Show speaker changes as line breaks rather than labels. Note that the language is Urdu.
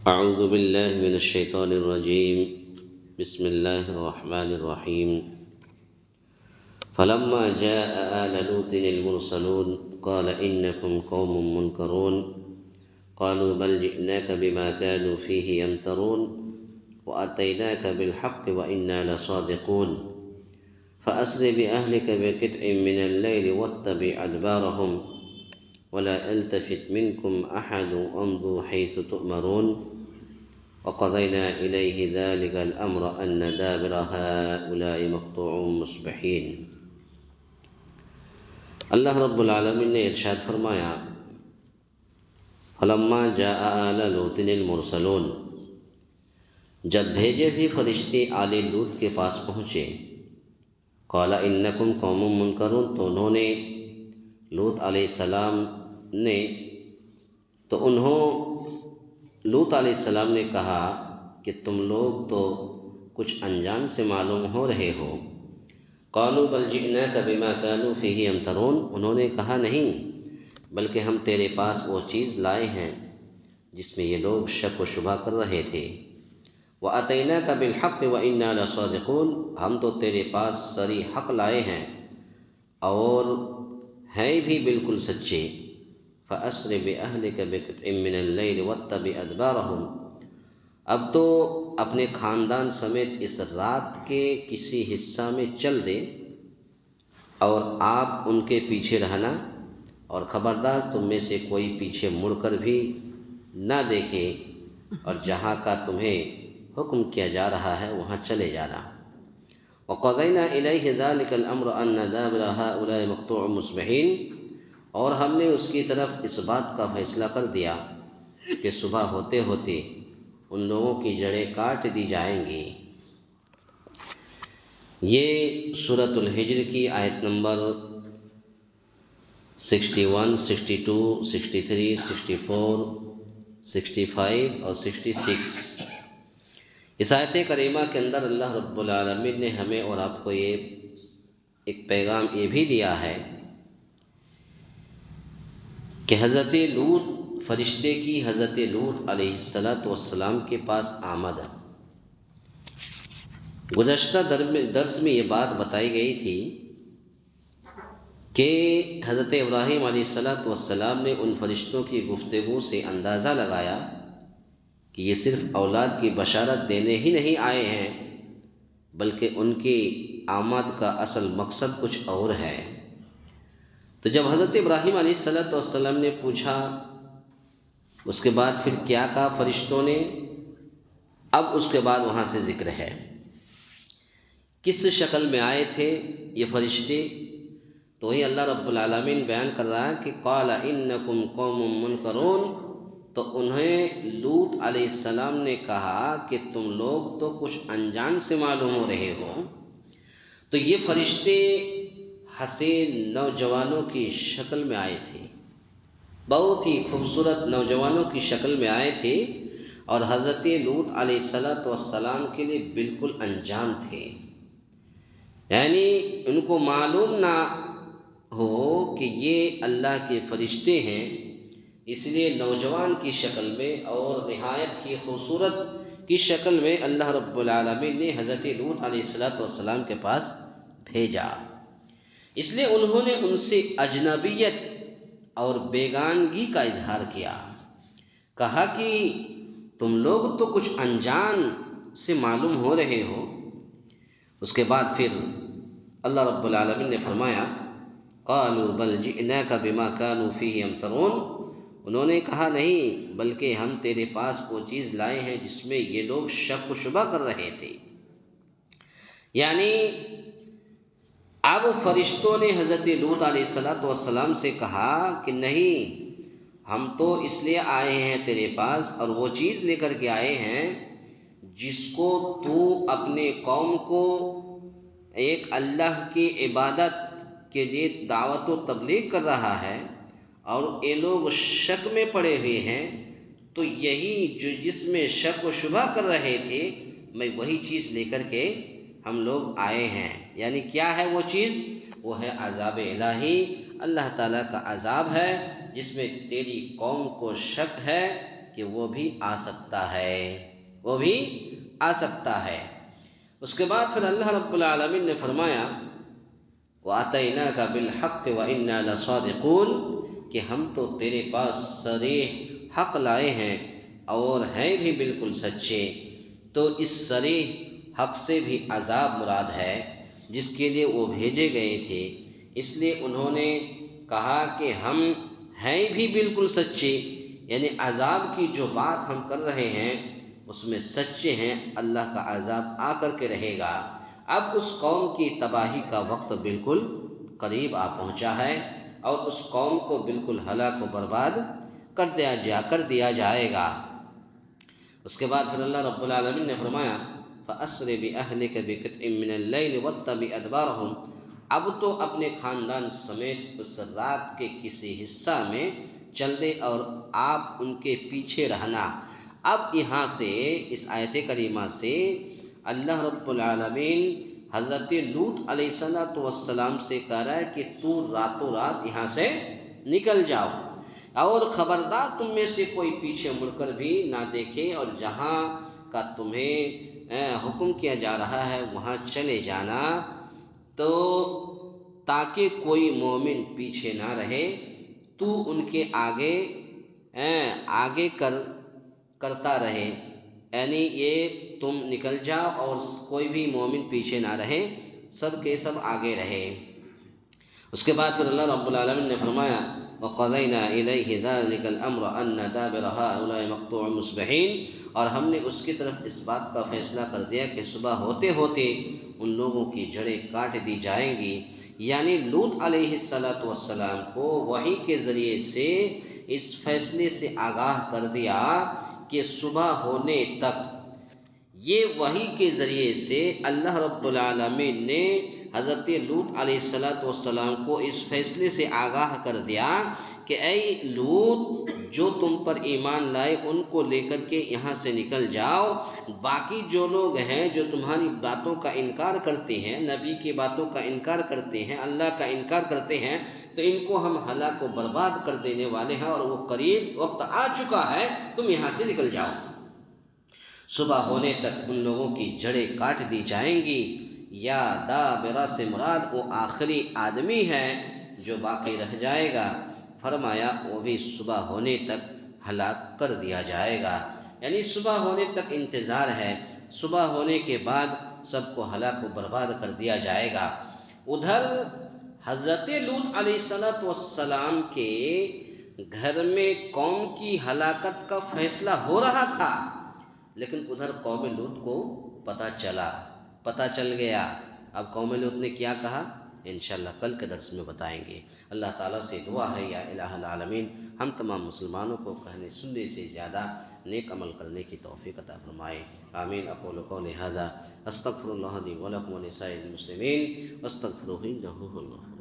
أعوذ بالله من الشيطان الرجيم. بسم الله الرحمن الرحيم. فلما جاء آل لوط المرسلون قال إنكم قوم منكرون قالوا بل جئناك بما كانوا فيه يمترون وأتيناك بالحق وإنا لصادقون فأسر بأهلك بقطع من الليل واتبع أدبارهم ولا يلتفت منكم أحد وامضوا حيث تؤمرون وقضينا إليه ذلك الأمر أن دابر هؤلاء مقطوع مصبحين۔ اللہ رب العالمین نے ارشاد فرمایا، فلما جاء آل لوط المرسلون، جب بھیجے ہوئے فرشتے آل لوط کے پاس پہنچے، قال انکم قوم منکرون، تو انہوں نے لوط علیہ السلام نے لوط علیہ السلام نے کہا کہ تم لوگ تو کچھ انجان سے معلوم ہو رہے ہو۔ قالوا بل جئناک بما كانوا فيه يمترون، انہوں نے کہا نہیں بلکہ ہم تیرے پاس وہ چیز لائے ہیں جس میں یہ لوگ شک و شبہ کر رہے تھے۔ وَأَتَيْنَاكَ بِالْحَقِّ وَإِنَّا لَصَادِقُونَ، ہم تو تیرے پاس سری حق لائے ہیں اور ہیں بھی بالکل سچے۔ فَأَسْرِ بِأَهْلِكَ بِقِطْعٍ مِّنَ اللَّيْلِ وَاتَّبِعْ أَدْبَارَهُمْ، اب تو اپنے خاندان سمیت اس رات کے کسی حصہ میں چل دے اور آپ ان کے پیچھے رہنا، اور خبردار تم میں سے کوئی پیچھے مڑ کر بھی نہ دیکھے، اور جہاں کا تمہیں حکم کیا جا رہا ہے وہاں چلے جانا۔ وَقَضَيْنَا إِلَيْهِ ذَلِكَ الْأَمْرَ أَنَّ دَابِرَ هَؤُلَاءِ مَقْطُوعٌ مُصْبِحِينَ، اور ہم نے اس کی طرف اس بات کا فیصلہ کر دیا کہ صبح ہوتے ہوتے ان لوگوں کی جڑیں کاٹ دی جائیں گی۔ یہ سورۃ الحجر کی آیت نمبر 61، 62، 63، 64، 65 اور 66۔ اس آیت کریمہ کے اندر اللہ رب العالمین نے ہمیں اور آپ کو ایک پیغام یہ بھی دیا ہے کہ حضرت لوط، فرشتے کی حضرت لوط علیہ السلام کے پاس آمد۔ گزشتہ درس میں یہ بات بتائی گئی تھی کہ حضرت ابراہیم علیہ السلام نے ان فرشتوں کی گفتگو سے اندازہ لگایا کہ یہ صرف اولاد کی بشارت دینے ہی نہیں آئے ہیں، بلکہ ان کی آمد کا اصل مقصد کچھ اور ہے۔ تو جب حضرت ابراہیم علیہ السلام نے پوچھا، اس کے بعد پھر کیا کہا فرشتوں نے، اب اس کے بعد وہاں سے ذکر ہے کس شکل میں آئے تھے یہ فرشتے، تو ہی اللہ رب العالمین بیان کر رہا ہے کہ قال انکم قوم منکرون، تو انہیں لوط علیہ السلام نے کہا کہ تم لوگ تو کچھ انجان سے معلوم ہو رہے ہو۔ تو یہ فرشتے حسین نوجوانوں کی شکل میں آئے تھے، بہت ہی خوبصورت نوجوانوں کی شکل میں آئے تھے، اور حضرت لوط علیہ السلام کے لیے بالکل انجان تھے، یعنی ان کو معلوم نہ ہو کہ یہ اللہ کے فرشتے ہیں، اس لیے نوجوان کی شکل میں اور نہایت ہی خوبصورت کی شکل میں اللہ رب العالمین نے حضرت لوط علیہ السلام کے پاس بھیجا۔ اس لیے انہوں نے ان سے اجنبیت اور بیگانگی کا اظہار کیا، کہا کہ تم لوگ تو کچھ انجان سے معلوم ہو رہے ہو۔ اس کے بعد پھر اللہ رب العالمین نے فرمایا، قالوا بل جئناک بما كانوا فيه يمترون، انہوں نے کہا نہیں بلکہ ہم تیرے پاس وہ چیز لائے ہیں جس میں یہ لوگ شک و شبہ کر رہے تھے۔ یعنی اب فرشتوں نے حضرت لوط علیہ السلام سے کہا کہ نہیں، ہم تو اس لیے آئے ہیں تیرے پاس اور وہ چیز لے کر کے آئے ہیں جس کو تو اپنے قوم کو ایک اللہ کی عبادت کے لیے دعوت و تبلیغ کر رہا ہے، اور یہ لوگ شک میں پڑے ہوئے ہیں، تو یہی جس میں شک و شبہ کر رہے تھے میں وہی چیز لے کر کے ہم لوگ آئے ہیں۔ یعنی کیا ہے وہ چیز؟ وہ ہے عذاب الہی، اللہ تعالیٰ کا عذاب ہے جس میں تیری قوم کو شک ہے کہ وہ بھی آ سکتا ہے، وہ بھی آ سکتا ہے۔ اس کے بعد پھر اللہ رب العالمین نے فرمایا وَأَتَيْنَاكَ بِالْحَقِّ وَإِنَّا لَصَادِقُونَ کہ ہم تو تیرے پاس صریح حق لائے ہیں اور ہیں بھی بالکل سچے۔ تو اس صریح حق سے بھی عذاب مراد ہے جس کے لیے وہ بھیجے گئے تھے، اس لیے انہوں نے کہا کہ ہم ہیں بھی بالکل سچے، یعنی عذاب کی جو بات ہم کر رہے ہیں اس میں سچے ہیں، اللہ کا عذاب آ کر کے رہے گا۔ اب اس قوم کی تباہی کا وقت بالکل قریب آ پہنچا ہے اور اس قوم کو بالکل ہلاک و برباد کر دیا جائے گا۔ اس کے بعد پھر اللہ رب العالمین نے فرمایا فَأَسْرِ بِأَهْلِكَ بِقِطْعٍ مِّنَ اللَّيْلِ وَاتَّبِعْ أَدْبَارَهُمْ اب تو اپنے خاندان سمیت اس رات کے کسی حصہ میں چل دے اور آپ ان کے پیچھے رہنا۔ اب یہاں سے اس آیت کریمہ سے اللہ رب العالمین حضرت لوط علیہ السلام سے کہہ رہا ہے کہ تو راتوں رات یہاں سے نکل جاؤ اور خبردار تم میں سے کوئی پیچھے مڑ کر بھی نہ دیکھے، اور جہاں کا تمہیں حکم کیا جا رہا ہے وہاں چلے جانا، تو تاکہ کوئی مومن پیچھے نہ رہے، تو ان کے آگے کرتا رہے، یعنی یہ تم نکل جاؤ اور کوئی بھی مومن پیچھے نہ رہے، سب کے سب آگے رہے۔ اس کے بعد پھر اللہ رب العالمین نے فرمایا وَقَضَيْنَا إِلَيْهِ ذَلِكَ الْأَمْرَ أَنَّ دَابِرَ هَؤُلَاءِ مَقْطُوعٌ مُصْبِحِينَ اور ہم نے اس کی طرف اس بات کا فیصلہ کر دیا کہ صبح ہوتے ہوتے ان لوگوں کی جڑیں کاٹ دی جائیں گی، یعنی لوط علیہ السلام کو وحی کے ذریعے سے اس فیصلے سے آگاہ کر دیا کہ صبح ہونے تک، یہ وحی کے ذریعے سے اللہ رب العالمین نے حضرت لوط علیہ السلام کو اس فیصلے سے آگاہ کر دیا کہ اے لوط جو تم پر ایمان لائے ان کو لے کر کے یہاں سے نکل جاؤ، باقی جو لوگ ہیں جو تمہاری باتوں کا انکار کرتے ہیں، نبی کی باتوں کا انکار کرتے ہیں، اللہ کا انکار کرتے ہیں، تو ان کو ہم ہلاک و برباد کر دینے والے ہیں اور وہ قریب وقت آ چکا ہے، تم یہاں سے نکل جاؤ۔ صبح ہونے تک ان لوگوں کی جڑیں کاٹ دی جائیں گی۔ یا دابرہ سے مراد وہ آخری آدمی ہے جو باقی رہ جائے گا، فرمایا وہ بھی صبح ہونے تک ہلاک کر دیا جائے گا، یعنی صبح ہونے تک انتظار ہے، صبح ہونے کے بعد سب کو ہلاک و برباد کر دیا جائے گا۔ ادھر حضرت لوط علیہ السلام کے گھر میں قوم کی ہلاکت کا فیصلہ ہو رہا تھا، لیکن ادھر قوم لوط کو پتہ چل گیا۔ اب قوم لوط نے کیا کہا انشاءاللہ کل کے درس میں بتائیں گے۔ اللہ تعالیٰ سے دعا ہے یا الہ العالمین ہم تمام مسلمانوں کو کہنے سننے سے زیادہ نیک عمل کرنے کی توفیق عطا فرمائے، آمین۔ اقول قولی ھذا استغفر اللہ لی ولکم ولسائر المسلمین واستغفروہ انہ ھو الغفور